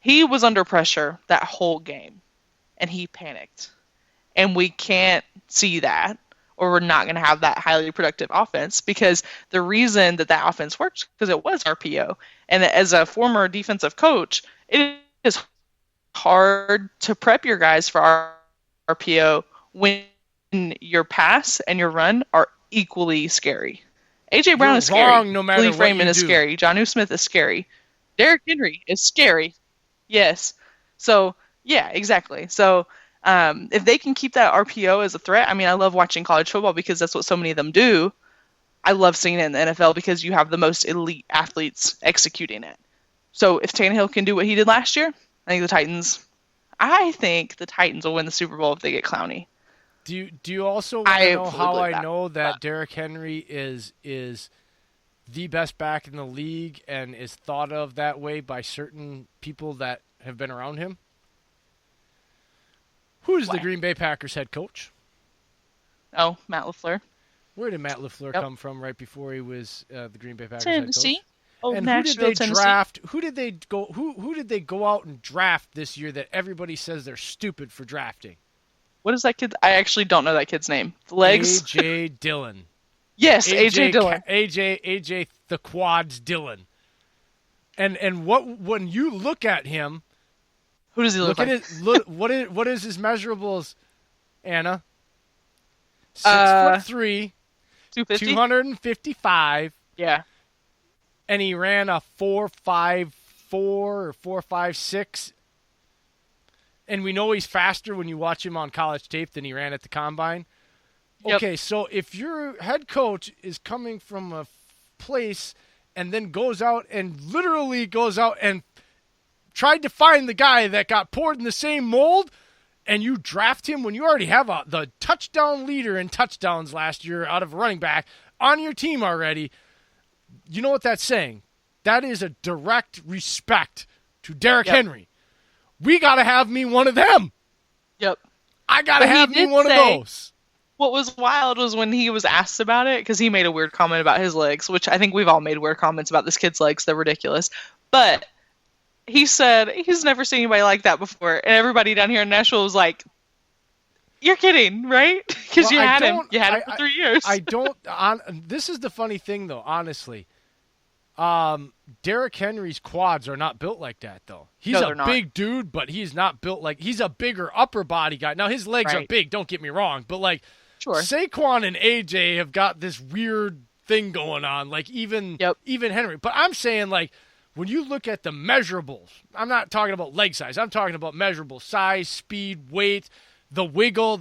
he was under pressure that whole game, and he panicked. And we can't see that, or we're not going to have that highly productive offense, because the reason that offense works because it was RPO. And as a former defensive coach, it is hard to prep your guys for RPO when your pass and your run are equally scary. A.J. Brown is scary. No matter Lee what Freeman you is do. scary. Jonnu Smith is scary. Derrick Henry is scary. Yes. So, yeah, exactly. So, if they can keep that RPO as a threat, I mean, I love watching college football because that's what so many of them do. I love seeing it in the NFL because you have the most elite athletes executing it. So, if Tannehill can do what he did last year, I think the Titans will win the Super Bowl if they get Clowny. Do you also want to know how I know that Derrick Henry is the best back in the league and is thought of that way by certain people that have been around him? Who is the Green Bay Packers head coach? Oh, Matt LaFleur. Where did Matt LaFleur come from right before he was the Green Bay Packers Tennessee. head coach? Oh, and Nashville, who did they Tennessee. draft? Who did they go out and draft this year that everybody says they're stupid for drafting? What is that kid? I actually don't know that kid's name. The legs. A.J. Dillon. Yes, A.J. Dillon. A.J. the Quads Dillon. And when you look at him, who does he look like? What is his measurables, Anna? 6'3", 250? 255. Yeah. And he ran a 4.54 or 4.56. And we know he's faster when you watch him on college tape than he ran at the combine. Yep. Okay, so if your head coach is coming from a place and then goes out and tried to find the guy that got poured in the same mold, and you draft him when you already have the touchdown leader in touchdowns last year out of a running back on your team already, you know what that's saying? That is a direct respect to Derrick Henry. We got to have me one of them. Yep. I got to have me one of those. What was wild was when he was asked about it, because he made a weird comment about his legs, which I think we've all made weird comments about this kid's legs. They're ridiculous. But he said he's never seen anybody like that before. And everybody down here in Nashville was like, you're kidding, right? Because you had him for 3 years. This is the funny thing, though, honestly. Derrick Henry's quads are not built like that, though. He's a big dude, but he's not built like – he's a bigger upper body guy. Now, his legs are big, don't get me wrong, but, like, sure. Saquon and AJ have got this weird thing going on, like even Henry. But I'm saying, like, when you look at the measurables, I'm not talking about leg size. I'm talking about measurable size, speed, weight, the wiggle,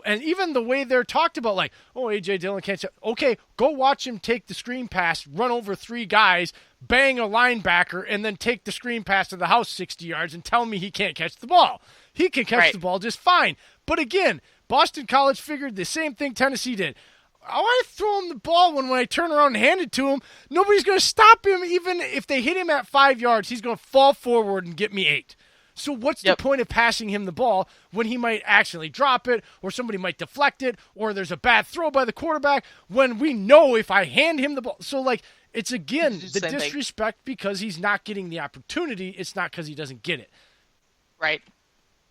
and even the way they're talked about, like, oh, A.J. Dillon can't. Okay, go watch him take the screen pass, run over 3 guys, bang a linebacker and then take the screen pass to the house 60 yards and tell me he can't catch the ball. He can catch the ball just fine. But again, Boston College figured the same thing Tennessee did. I want to throw him the ball when I turn around and hand it to him, nobody's going to stop him. Even if they hit him at 5 yards, he's going to fall forward and get me 8. So what's the point of passing him the ball when he might accidentally drop it, or somebody might deflect it, or there's a bad throw by the quarterback, when we know if I hand him the ball. So, like, it's, again, the disrespect because he's not getting the opportunity. It's not because he doesn't get it. Right.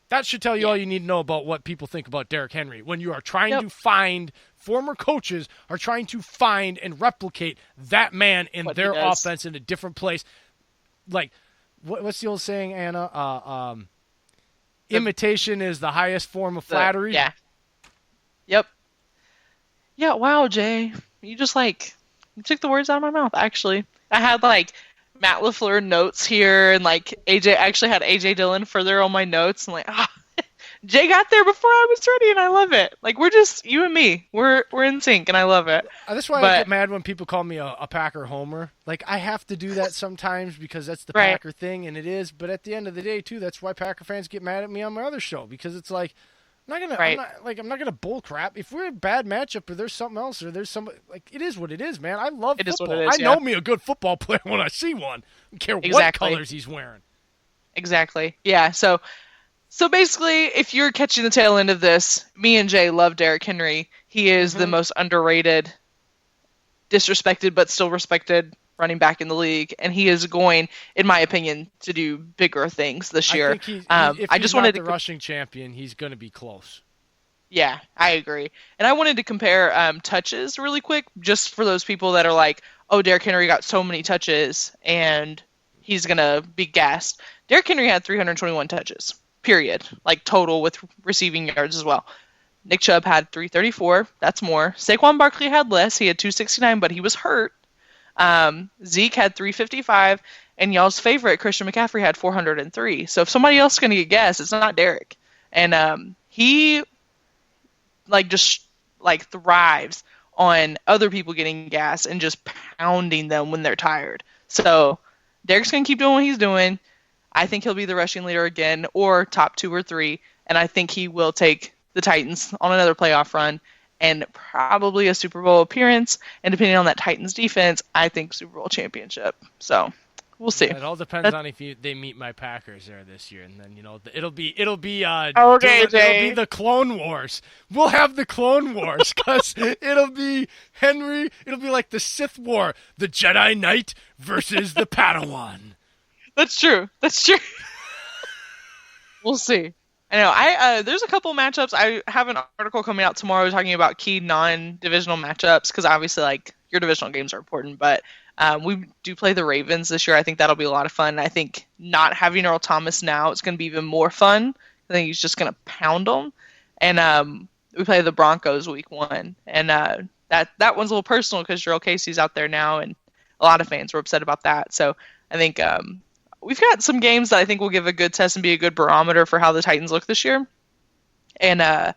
That should tell you all you need to know about what people think about Derrick Henry. When you are trying to find, former coaches are trying to find and replicate that man in their offense in a different place. Like, what's the old saying, Anna? Imitation is the highest form of flattery. Yeah. Yep. Yeah, wow, Jay. You just, you took the words out of my mouth, actually. I had, Matt LaFleur notes here, and AJ actually had AJ Dillon further on my notes, and Jay got there before I was ready, and I love it. We're just you and me. We're in sync, and I love it. That's why I get mad when people call me a Packer homer. I have to do that sometimes because that's the Packer thing, and it is. But at the end of the day, too, that's why Packer fans get mad at me on my other show, because it's I'm not gonna bull crap. If we're a bad matchup or there's something else or there's some it is what it is, man. I love football. Is what it is, I know me a good football player when I see one. I don't care what colors he's wearing. Exactly. Yeah. So basically, if you're catching the tail end of this, me and Jay love Derrick Henry. He is the most underrated, disrespected but still respected running back in the league, and he is going, in my opinion, to do bigger things this year. I think if he's not the rushing champion, he's going to be close. Yeah, I agree. And I wanted to compare touches really quick, just for those people that are like, oh, Derrick Henry got so many touches, and he's going to be gassed. Derrick Henry had 321 touches, period, total with receiving yards as well. Nick Chubb had 334. That's more. Saquon Barkley had less. He had 269, but he was hurt. Zeke had 355, and y'all's favorite, Christian McCaffrey, had 403. So if somebody else is going to get gas, it's not Derrick. And he thrives on other people getting gas and just pounding them when they're tired. So Derrick's going to keep doing what he's doing. I think he'll be the rushing leader again, or top 2 or 3, and I think he will take the Titans on another playoff run and probably a Super Bowl appearance, and depending on that Titans defense, I think Super Bowl championship. So we'll see. Yeah, it all depends on if they meet my Packers there this year, and then it'll be it'll be the Clone Wars. We'll have the Clone Wars because it'll be Henry. It'll be like the Sith War, the Jedi Knight versus the Padawan. That's true. We'll see. I know. There's a couple matchups. I have an article coming out tomorrow talking about key non-divisional matchups because obviously, your divisional games are important. But we do play the Ravens this year. I think that'll be a lot of fun. I think not having Earl Thomas now, it's going to be even more fun. I think he's just going to pound them. And we play the Broncos week 1, and that one's a little personal because Jurrell Casey's out there now, and a lot of fans were upset about that. So I think we've got some games that I think will give a good test and be a good barometer for how the Titans look this year. And I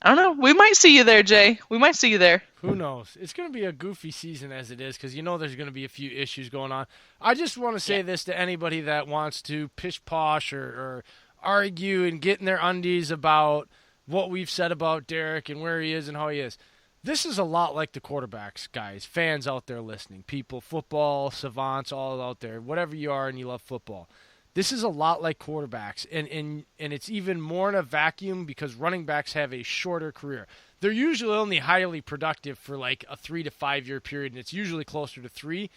don't know. We might see you there, Jay. We might see you there. Who knows? It's going to be a goofy season as it is because there's going to be a few issues going on. I just want to say this to anybody that wants to pish-posh or argue and get in their undies about what we've said about Derrick and where he is and how he is. This is a lot like the quarterbacks, guys, fans out there listening, people, football, savants, all out there, whatever you are and you love football. This is a lot like quarterbacks, and it's even more in a vacuum because running backs have a shorter career. They're usually only highly productive for a 3 to 5 year period, and it's usually closer to 3.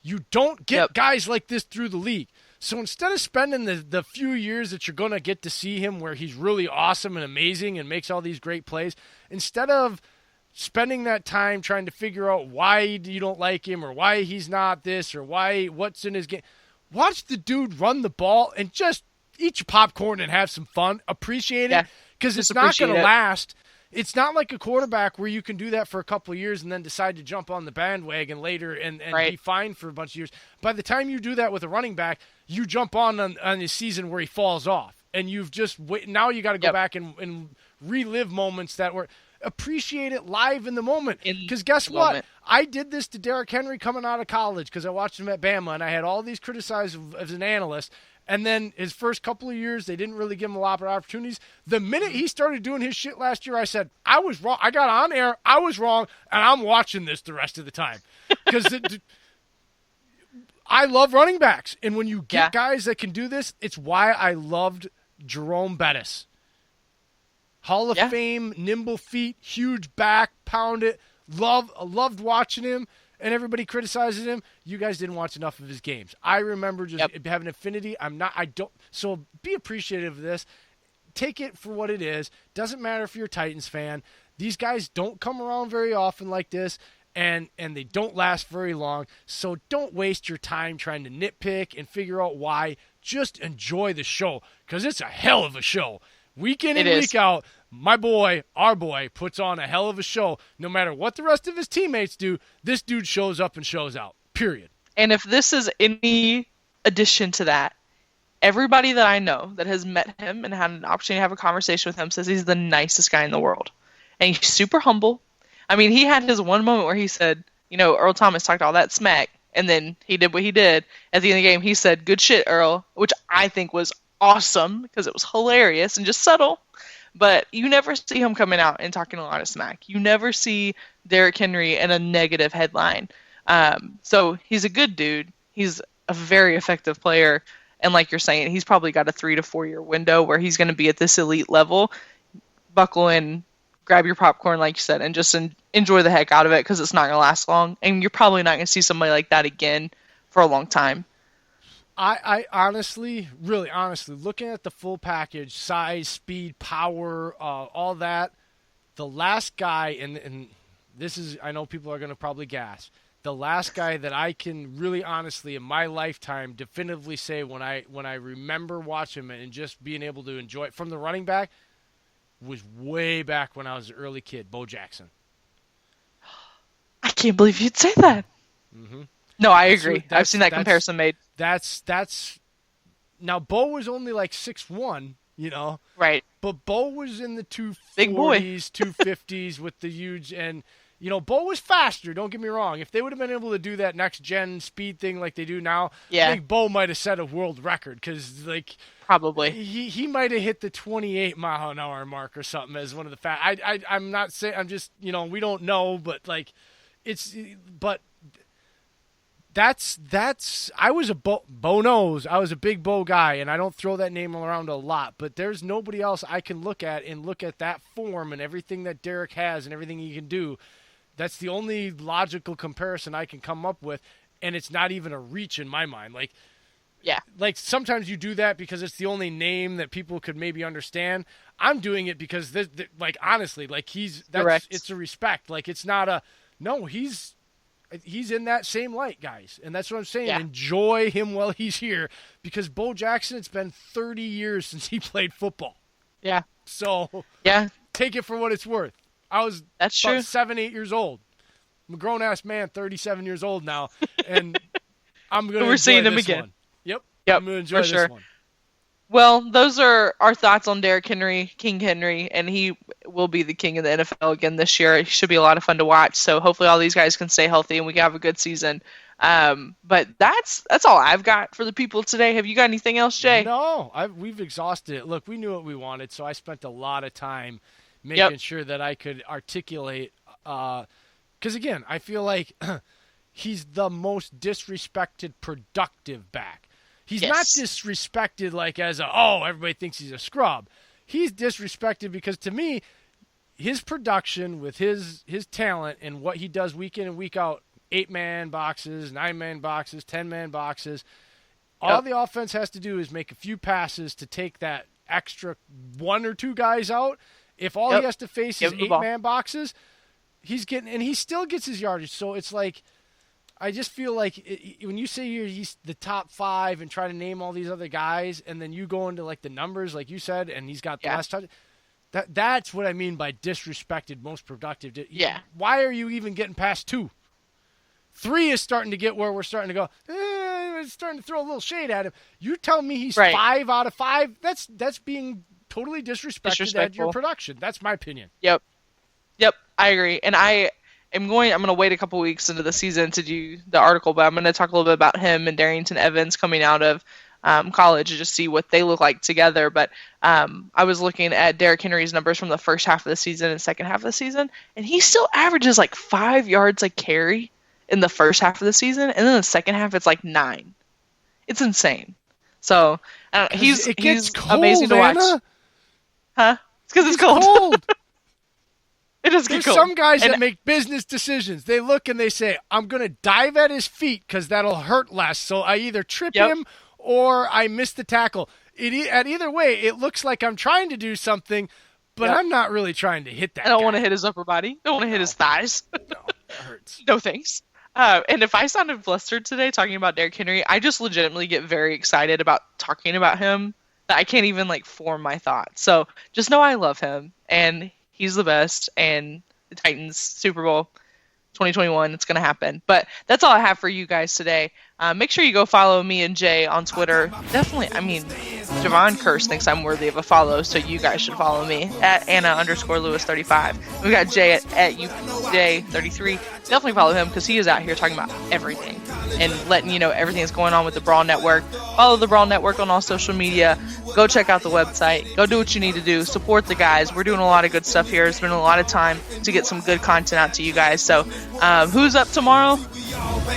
You don't get guys like this through the league. So instead of spending the few years that you're going to get to see him where he's really awesome and amazing and makes all these great plays, instead of spending that time trying to figure out why you don't like him or why he's not this or what's in his game, watch the dude run the ball and just eat your popcorn and have some fun. Appreciate it because it's not going to last. It's not like a quarterback where you can do that for a couple of years and then decide to jump on the bandwagon later and be fine for a bunch of years. By the time you do that with a running back, you jump on a season where he falls off. And you've just now you got to go back and relive moments that were. appreciate it live in the moment. In Because guess the what? moment. I did this to Derrick Henry coming out of college because I watched him at Bama, and I had all these criticized as an analyst. And then his first couple of years, they didn't really give him a lot of opportunities. The minute he started doing his shit last year, I said, I was wrong. I got on air. I was wrong, and I'm watching this the rest of the time. Because I love running backs. And when you get guys that can do this, it's why I loved Jerome Bettis. Hall of Fame, nimble feet, huge back, pound it. Loved watching him. And everybody criticizes him. You guys didn't watch enough of his games. I remember just having affinity. So be appreciative of this. Take it for what it is. Doesn't matter if you're a Titans fan. These guys don't come around very often like this, and they don't last very long. So don't waste your time trying to nitpick and figure out why. Just enjoy the show, because it's a hell of a show. Week in and week out, our boy, puts on a hell of a show. No matter what the rest of his teammates do, this dude shows up and shows out, period. And if this is any addition to that, everybody that I know that has met him and had an opportunity to have a conversation with him says he's the nicest guy in the world. And he's super humble. I mean, he had his one moment where he said, Earl Thomas talked all that smack, and then he did what he did. At the end of the game, he said, "Good shit, Earl," which I think was awesome because it was hilarious and just subtle. But you never see him coming out and talking a lot of smack. You never see Derrick Henry in a negative headline. So he's a good dude. He's a very effective player. And like you're saying, he's probably got a 3 to 4 year window where he's going to be at this elite level. Buckle in, grab your popcorn, like you said, and just enjoy the heck out of it, because it's not going to last long. And you're probably not going to see somebody like that again for a long time. I honestly, really honestly, looking at the full package, size, speed, power, all that, the last guy, and this is, I know people are going to probably gasp, the last guy that I can really honestly in my lifetime definitively say when I remember watching him and just being able to enjoy it from the running back was way back when I was an early kid, Bo Jackson. I can't believe you'd say that. Mm-hmm. No, I agree. I've seen that comparison made. That's now Bo was only like 6'1", Right. But Bo was in the 240s, Big boy. 250s with the huge, and Bo was faster. Don't get me wrong. If they would have been able to do that next gen speed thing like they do now, I think Bo might have set a world record, because probably he might have hit the 28 mile an hour mark or something as one of the I'm not saying, I'm just we don't know, but That's I was a Bo knows I was a big Bo guy, and I don't throw that name around a lot, but there's nobody else I can look at that form and everything that Derrick has and everything he can do. That's the only logical comparison I can come up with, and it's not even a reach in my mind. Like sometimes you do that because it's the only name that people could maybe understand. I'm doing it because honestly, it's a respect. It's not he's in that same light, guys. And that's what I'm saying. Yeah. Enjoy him while he's here, because Bo Jackson, it's been 30 years since he played football. Yeah. So take it for what it's worth. I was about 7, 8 years old. I'm a grown-ass man, 37 years old now, and I'm going to enjoy this one. Yep. I'm going to enjoy this one. Well, those are our thoughts on Derrick Henry, King Henry, and he will be the king of the NFL again this year. It should be a lot of fun to watch. So hopefully all these guys can stay healthy and we can have a good season. But that's all I've got for the people today. Have you got anything else, Jay? No, we've exhausted it. Look, we knew what we wanted, so I spent a lot of time making sure that I could articulate. Because, again, I feel like he's the most disrespected productive back. He's not disrespected as everybody thinks he's a scrub. He's disrespected because, to me, his production with his talent and what he does week in and week out, 8-man boxes, 9-man boxes, 10-man boxes, all the offense has to do is make a few passes to take that extra 1 or 2 guys out. If all he has to face is 8-man boxes, he still gets his yardage. So it's I just feel like when you say he's the top 5 and try to name all these other guys, and then you go into the numbers like you said, and he's got the last touch. That's what I mean by disrespected, most productive. Yeah. Why are you even getting past 2? 3 is starting to get where we're starting to go. It's starting to throw a little shade at him. You tell me he's 5 out of 5. That's being totally disrespected at your production. That's my opinion. Yep. I agree. And I'm going to wait a couple weeks into the season to do the article, but I'm going to talk a little bit about him and Darrington Evans coming out of college and just see what they look like together. But I was looking at Derrick Henry's numbers from the first half of the season and second half of the season, and he still averages like 5 yards a carry in the first half of the season, and then the second half it's like 9. It's insane. So he's cold, amazing to watch. Anna. Huh? It's because it's cold. It does get There's cold. some guys that make business decisions. They look and they say, I'm going to dive at his feet because that'll hurt less. So I either trip him or I miss the tackle. At either way, it looks like I'm trying to do something, but I'm not really trying to hit that I don't guy. want to hit his upper body. I don't want to hit his thighs. No, that hurts. No thanks. And if I sounded flustered today talking about Derrick Henry, I just legitimately get very excited about talking about him that I can't even form my thoughts. So just know I love him, and he's the best, and the Titans Super Bowl 2021, it's going to happen. But that's all I have for you guys today. Make sure you go follow me and Jay on Twitter. Definitely, Javon Curse thinks I'm worthy of a follow, so you guys should follow me at Anna_Lewis35. We got Jay at UJ33. Definitely follow him because he is out here talking about everything and letting you know everything that's going on with the Brawl Network. Follow the Brawl Network on all social media. Go check out the website. Go do what you need to do. Support the guys. We're doing a lot of good stuff here. It's been a lot of time to get some good content out to you guys. So who's up tomorrow?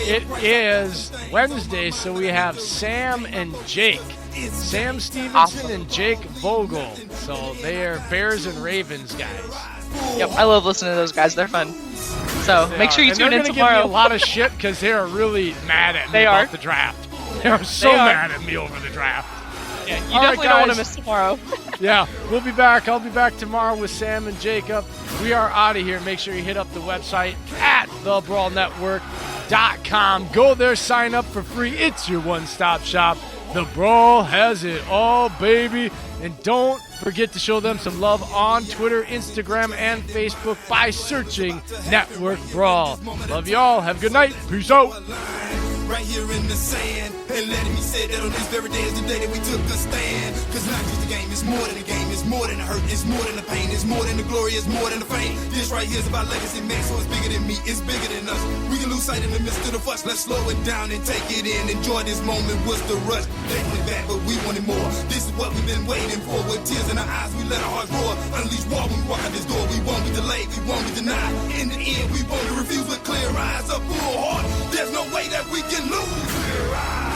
It is Wednesday, so we have Sam and Jake. Sam Stevenson and Jake Vogel. So they are Bears and Ravens guys. Yep, I love listening to those guys. They're fun. So make sure you tune in tomorrow. They're going to give me a lot of shit because they are really mad at me about the draft. They are so mad at me over the draft. Yeah, you definitely don't want to miss tomorrow. Yeah, we'll be back. I'll be back tomorrow with Sam and Jacob. We are out of here. Make sure you hit up the website at thebrawlnetwork.com. Go there, sign up for free. It's your one-stop shop. The Brawl has it all, baby. And don't forget to show them some love on Twitter, Instagram, and Facebook by searching Network Brawl. Love y'all. Have a good night. Peace out. Right here in the sand, and letting me say that on this very day is the day that we took a stand. Cause not just the game, it's more than a game, it's more than the hurt, it's more than the pain, it's more than the glory, it's more than the fame. This right here is about legacy, man, so it's bigger than me, it's bigger than us. We can lose sight in the midst of the fuss, let's slow it down and take it in. Enjoy this moment, what's the rush? They wanted back, but we wanted more. This is what we've been waiting for. With tears in our eyes, we let our hearts roar. Unleash war when we walk out this door. We won't be delayed, we won't be denied. In the end, we won't refuse with clear eyes, a full heart. There's no way that we can lose. Clear eyes.